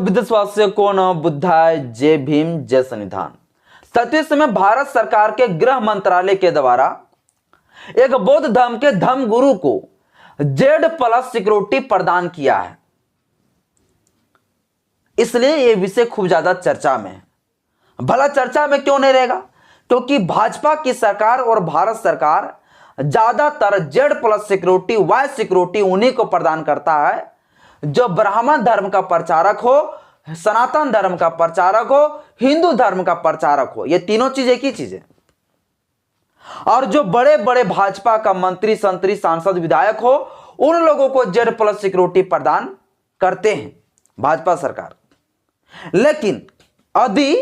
विदेशवासी को न बुद्धाय, जय भीम, जय संविधान। साथियों, इस समय भारत सरकार के गृह मंत्रालय के द्वारा एक बौद्ध धर्म के धर्म गुरु को Z+ सिक्योरिटी प्रदान किया है, इसलिए यह विषय खूब ज्यादा चर्चा में है। भला चर्चा में क्यों नहीं रहेगा? क्योंकि भाजपा की सरकार और भारत सरकार ज्यादातर Z+ सिक्योरिटी, वाई सिक्योरिटी उन्हीं को प्रदान करता है जो ब्राह्मण धर्म का प्रचारक हो, सनातन धर्म का प्रचारक हो, हिंदू धर्म का प्रचारक हो। ये तीनों चीज एक ही चीज है। और जो बड़े बड़े भाजपा का मंत्री, संतरी, सांसद, विधायक हो, उन लोगों को Z+ सिक्योरिटी प्रदान करते हैं भाजपा सरकार। लेकिन यदि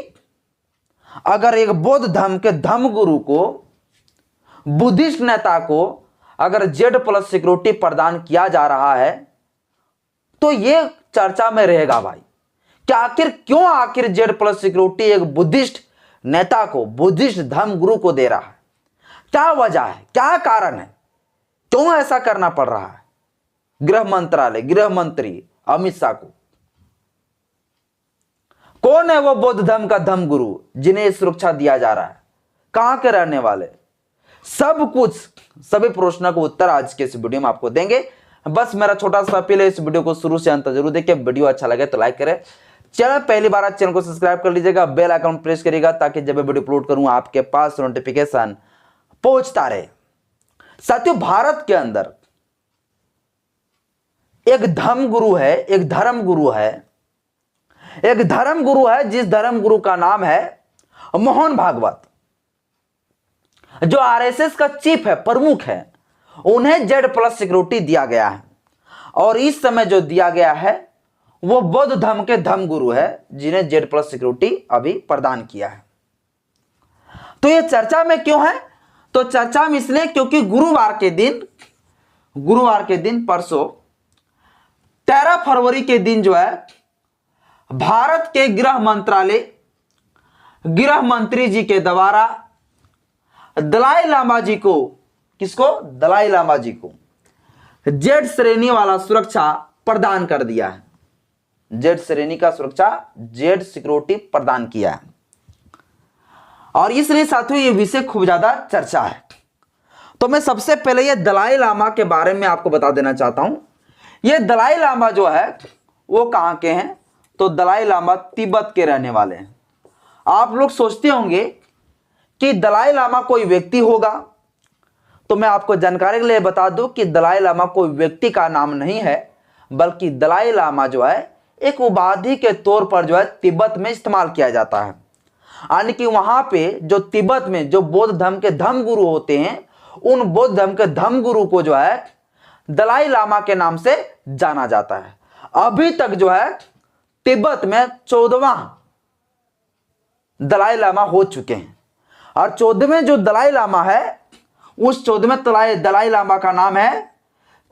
अगर एक बौद्ध धर्म के धर्म गुरु को, बुद्धिस्ट नेता को अगर Z+ सिक्योरिटी प्रदान किया जा रहा है तो यह चर्चा में रहेगा भाई। क्या आखिर क्यों आखिर Z+ सिक्योरिटी एक बुद्धिस्ट नेता को, बुद्धिस्ट धर्म गुरु को दे रहा है? क्या वजह है, क्या कारण है, क्यों ऐसा करना पड़ रहा है गृह मंत्रालय, गृह मंत्री अमित शाह को? कौन है वो बौद्ध धर्म का धर्म गुरु जिन्हें सुरक्षा दिया जा रहा है? कहां के रहने वाले? सब कुछ, सभी प्रश्नों को उत्तर आज के इस वीडियो में आपको देंगे। बस मेरा छोटा सा अपील है, इस वीडियो को शुरू से अंत जरूर देखिए। वीडियो अच्छा लगे तो लाइक करें, चैनल पहली बार चैनल को सब्सक्राइब कर लीजिएगा, बेल आइकन प्रेस करिएगा ताकि जब वीडियो अपलोड करूं आपके पास नोटिफिकेशन पहुंचता रहे। साथियों, भारत के अंदर एक धर्म गुरु है, एक धर्म गुरु है, एक धर्म गुरु है जिस धर्म गुरु का नाम है मोहन भागवत, जो RSS का चीफ है, प्रमुख है। उन्हें Z+ सिक्योरिटी दिया गया है और इस समय जो दिया गया है वो बौद्ध धर्म के धर्म गुरु है जिन्हें Z+ सिक्योरिटी अभी प्रदान किया है। तो ये चर्चा में क्यों है? तो चर्चा में इसलिए क्योंकि गुरुवार के दिन परसों 13 फरवरी के दिन जो है भारत के गृह मंत्रालय, गृह मंत्री जी के द्वारा दलाई लामा जी को, किसको? दलाई लामा जी को Z श्रेणी वाला सुरक्षा प्रदान कर दिया है। Z श्रेणी का सुरक्षा, Z सिक्योरिटी प्रदान किया है। और इसलिए साथियों ये विषय खूब ज्यादा चर्चा है। तो मैं सबसे पहले ये दलाई लामा के बारे में आपको बता देना चाहता हूं। ये दलाई लामा जो है वो कहां के हैं? तो दलाई लामा तिब्बत के रहने वाले हैं। आप लोग सोचते होंगे कि दलाई लामा कोई व्यक्ति होगा, तो मैं आपको जानकारी के लिए बता दूं कि दलाई लामा कोई व्यक्ति का नाम नहीं है, बल्कि दलाई लामा जो है एक उपाधि के तौर पर जो है तिब्बत में इस्तेमाल किया जाता है। यानी कि वहां पे जो तिब्बत में जो बौद्ध धर्म के धर्म गुरु होते हैं, उन बौद्ध धर्म के धर्म गुरु को जो है दलाई लामा के नाम से जाना जाता है। अभी तक जो है तिब्बत में 14वां दलाई लामा हो चुके हैं और 14वें जो दलाई लामा है, उस 14वें दलाई लामा का नाम है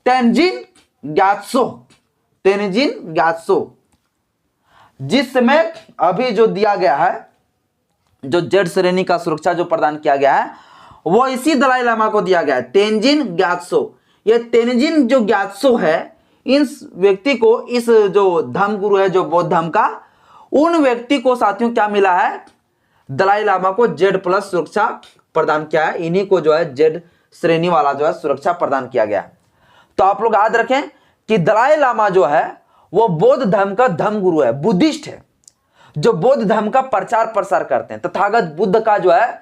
तेंजिन ग्यात्सो। तेंजिन ग्यात्सो, जिसमें अभी जो दिया गया है, जो Z श्रेणी का सुरक्षा जो प्रदान किया गया है, वो इसी दलाई लामा को दिया गया है, तेंजिन ग्यात्सो। ये तेंजिन जो ग्यात्सो है, इस व्यक्ति को, इस जो धर्म गुरु है जो बौद्ध धर्म का, उन व्यक्ति को साथियों क्या मिला है? दलाई लामा को Z+ सुरक्षा प्रदान किया है। इन्हीं को जो है Z श्रेणी वाला जो है सुरक्षा प्रदान किया गया है। तो आप लोग याद रखें कि दलाई लामा जो है वो बौद्ध धर्म का धर्म गुरु है, बुद्धिस्ट है, जो बौद्ध धर्म का प्रचार प्रसार करते हैं। तथागत बुद्ध का जो है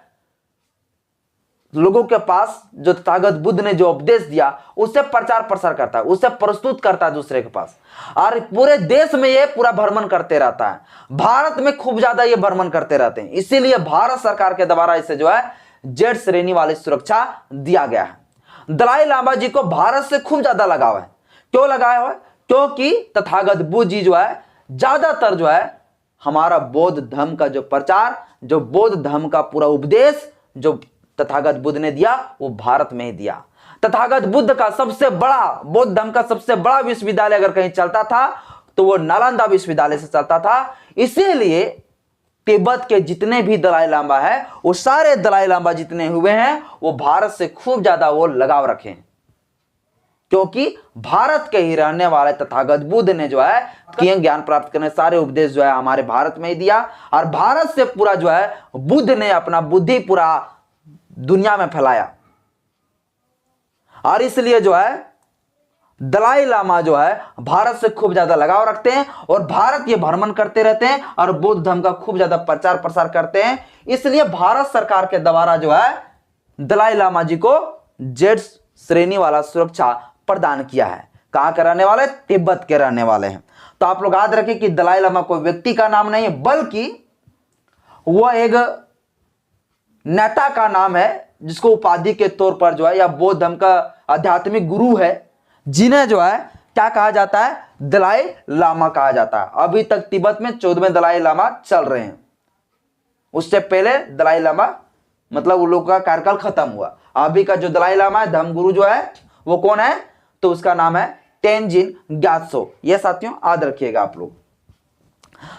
लोगों के पास, जो तथागत बुद्ध ने जो उपदेश दिया उससे प्रचार प्रसार करता है, उससे प्रस्तुत करता है दूसरे के पास, और पूरे देश में ये पूरा भ्रमण करते रहता है। भारत में खूब ज्यादा ये भ्रमण करते रहते हैं। इसीलिए भारत सरकार के द्वारा इसे जो है Z श्रेणी वाली सुरक्षा दिया गया है। दलाई लामा जी को भारत से खूब ज्यादा लगाव है। क्यों लगाया हुआ है? क्योंकि तथागत बुद्ध जी जो है ज्यादातर जो है हमारा बौद्ध धर्म का जो प्रचार, जो बौद्ध धर्म का पूरा उपदेश जो तथागत बुद्ध ने दिया, वो भारत में ही दिया। तथागत बुद्ध का सबसे बड़ा, बौद्ध धर्म का सबसे बड़ा विश्वविद्यालय अगर कहीं चलता था तो वो नालंदा विश्वविद्यालय से चलता था। इसीलिए तिब्बत के जितने भी दलाई लामा है, वो सारे दलाई लामा जितने हुए हैं वो भारत से खूब ज्यादा वो लगाव रखे। क्योंकि भारत के ही रहने वाले तथागत बुद्ध ने जो है किए ज्ञान प्राप्त करने सारे उपदेश जो है हमारे भारत में ही दिया, और भारत से पूरा जो है बुद्ध ने अपना बुद्धि पूरा दुनिया में फैलाया। और इसलिए जो है दलाई लामा जो है भारत से खूब ज्यादा लगाव रखते हैं और भारत ये भ्रमण करते रहते हैं और बौद्ध धर्म का खूब ज्यादा प्रचार प्रसार करते हैं। इसलिए भारत सरकार के द्वारा जो है दलाई लामा जी को जेड श्रेणी वाला सुरक्षा प्रदान किया है। कहां के रहने वाले? तिब्बत के रहने वाले हैं। तो आप लोग याद रखें कि दलाई लामा कोई व्यक्ति का नाम नहीं है, बल्कि वह एक नेता का नाम है, जिसको उपाधि के तौर पर जो है या बौद्ध धर्म का आध्यात्मिक गुरु है, जिन्हें जो है क्या कहा जाता है? दलाई लामा कहा जाता है। अभी तक तिब्बत में 14वें दलाई लामा चल रहे हैं। उससे पहले दलाई लामा मतलब उन लोग का कार्यकाल खत्म हुआ। अभी का जो दलाई लामा है, धर्मगुरु जो है, वो कौन है? तो उसका नाम है तेंजिन ग्यात्सो। ये साथियों याद रखिएगा आप लोग।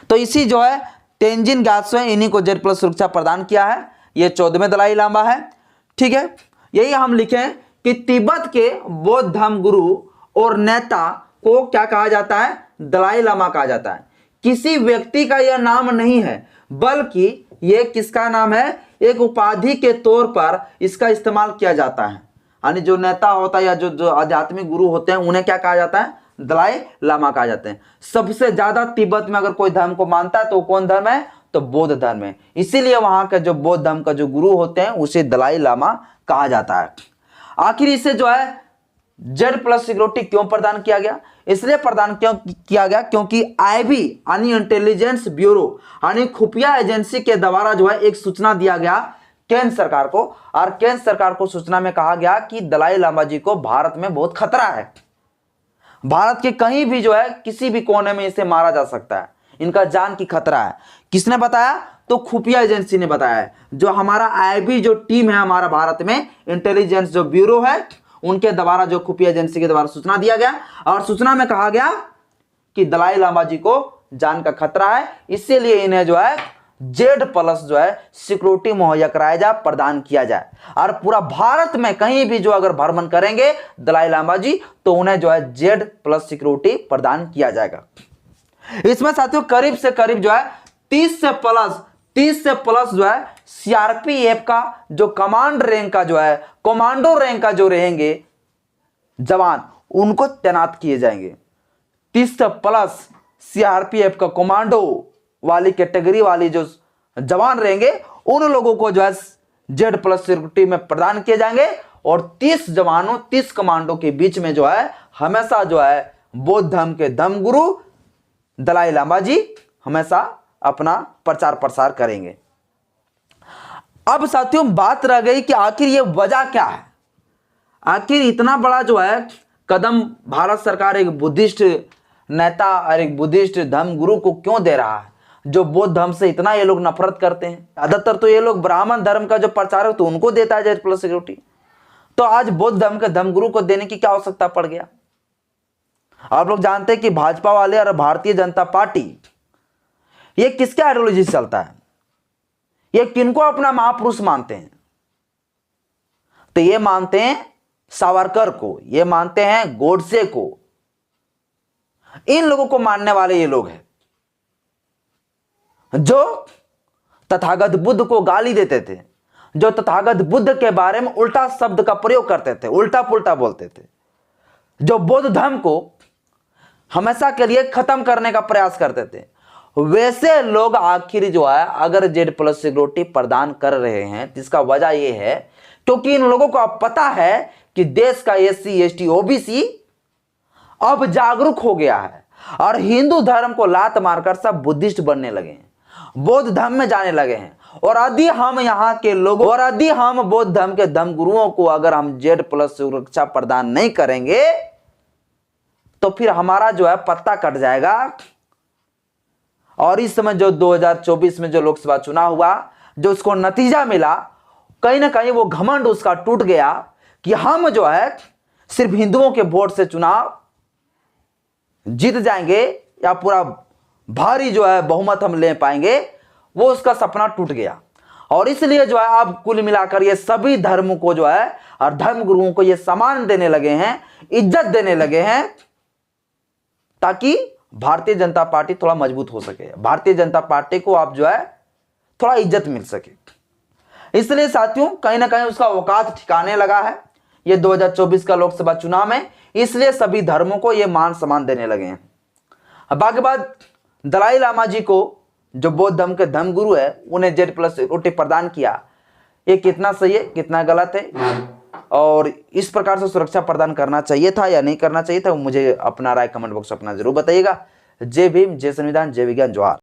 तो इसी जो है तेंजिन ग्यात्सो है, इन्हीं को जेड प्लस सुरक्षा प्रदान किया है। ये 14वें दलाई लामा है। ठीक है, यही हम लिखें कि तिब्बत के बौद्ध धर्म गुरु और नेता को क्या कहा जाता है? दलाई लामा कहा जाता है। किसी व्यक्ति का यह नाम नहीं है, बल्कि यह किसका नाम है? एक उपाधि के तौर पर इसका इस्तेमाल किया जाता है। यानी जो नेता होता है या जो आध्यात्मिक गुरु होते हैं, उन्हें क्या कहा जाता है? दलाई लामा कहा जाते हैं। सबसे ज्यादा तिब्बत में अगर कोई धर्म को मानता है तो कौन धर्म है? तो बौद्ध धर्म है। इसीलिए वहां के जो बौद्ध धर्म का जो गुरु होते हैं उसे दलाई लामा कहा जाता है। आखिर इसे जो है जेड प्लस सिक्योरिटी क्यों प्रदान किया गया? इसलिए प्रदान क्यों किया गया क्योंकि आईबी यानी इंटेलिजेंस ब्यूरो यानी खुफिया एजेंसी के द्वारा जो है एक सूचना दिया गया केंद्र सरकार को, और केंद्र सरकार को सूचना में कहा गया कि दलाई लामा जी को भारत में बहुत खतरा है। भारत के कहीं भी जो है किसी भी कोने में इसे मारा जा सकता है, इनका जान की खतरा है। किसने बताया? तो खुफिया एजेंसी ने बताया है। जो हमारा आईबी जो टीम है हमारा भारत में, इंटेलिजेंस जो ब्यूरो है, उनके द्वारा जो खुफिया एजेंसी के द्वारा सूचना दिया गया, और सूचना में कहा गया कि दलाई लामा जी को जान का खतरा है, इसीलिए इन्हें जो है जेड प्लस जो है सिक्योरिटी मुहैया कराया जाए, प्रदान किया जाए। और पूरा भारत में कहीं भी जो अगर भ्रमण करेंगे दलाई लामा जी, तो उन्हें जो है जेड प्लस सिक्योरिटी प्रदान किया जाएगा। इसमें साथियों करीब से करीब जो है 30 से प्लस जो है सीआरपीएफ का जो कमांड रैंक का जो है कमांडो रैंक का जो रहेंगे जवान, उनको तैनात किए जाएंगे। 30 से प्लस सीआरपीएफ का कमांडो वाली कैटेगरी वाली जो जवान रहेंगे, उन लोगों को जो है जेड प्लस सिक्योरिटी में प्रदान किए जाएंगे। और 30 कमांडो के बीच में जो है हमेशा जो है बौद्ध धर्म के धर्मगुरु दलाई लामा जी हमेशा अपना प्रचार प्रसार करेंगे। अब साथियों बात रह गई कि आखिर ये वजह क्या है? आखिर इतना बड़ा जो है कदम भारत सरकार एक बुद्धिस्ट नेता और एक बुद्धिस्ट धर्म गुरु को क्यों दे रहा है, जो बौद्ध धर्म से इतना ये लोग नफरत करते हैं? ज्यादातर तो ये लोग ब्राह्मण धर्म का जो प्रचारक तो उनको देता है जेड प्लस सिक्योरिटी, तो आज बौद्ध धर्म के धर्म गुरु को देने की क्या आवश्यकता पड़ गया? आप लोग जानते हैं कि भाजपा वाले और भारतीय जनता पार्टी ये किसके आइडियोलॉजी से चलता है? ये किनको अपना महापुरुष मानते हैं? तो ये मानते हैं सावरकर को, ये मानते हैं गोडसे को। इन लोगों को मानने वाले ये लोग हैं जो तथागत बुद्ध को गाली देते थे, जो तथागत बुद्ध के बारे में उल्टा शब्द का प्रयोग करते थे, उल्टा पुल्टा बोलते थे, जो बौद्ध धर्म को हमेशा के लिए खत्म करने का प्रयास करते थे। वैसे लोग आखिर जो है अगर जेड प्लस सिक्योरिटी प्रदान कर रहे हैं, जिसका वजह यह है क्योंकि इन लोगों को अब पता है कि देश का एससी एसटी ओबीसी अब जागरूक हो गया है और हिंदू धर्म को लात मारकर सब बुद्धिस्ट बनने लगे हैं, बौद्ध धर्म में जाने लगे हैं। और यदि हम यहाँ के लोगों और यदि हम बौद्ध धर्म के धर्म गुरुओं को अगर हम जेड प्लस सुरक्षा प्रदान नहीं करेंगे तो फिर हमारा जो है पत्ता कट जाएगा। और इस समय जो 2024 में जो लोकसभा चुनाव हुआ, जो उसको नतीजा मिला, कहीं ना कहीं वो घमंड उसका टूट गया कि हम जो है सिर्फ हिंदुओं के वोट से चुनाव जीत जाएंगे या पूरा भारी जो है बहुमत हम ले पाएंगे, वो उसका सपना टूट गया। और इसलिए जो है अब कुल मिलाकर ये सभी धर्मों को जो है और धर्म गुरुओं को ये सम्मान देने लगे हैं, इज्जत देने लगे हैं, ताकि भारतीय जनता पार्टी थोड़ा मजबूत हो सके, भारतीय जनता पार्टी को आप जो है थोड़ा इज्जत मिल सके। इसलिए साथियों कहीं ना कहीं उसका औकात ठिकाने लगा है ये 2024 का लोकसभा चुनाव में, इसलिए सभी धर्मों को ये मान सम्मान देने लगे हैं। अब बाकी बात, दलाई लामा जी को जो बौद्ध धर्म के धर्म गुरु है उन्हें Z+ सिक्योरिटी प्रदान किया, ये कितना सही है कितना गलत है, और इस प्रकार से सुरक्षा प्रदान करना चाहिए था या नहीं करना चाहिए था, मुझे अपना राय कमेंट बॉक्स अपना जरूर बताइएगा। जय भीम, जय संविधान, जय विज्ञान, जोहार।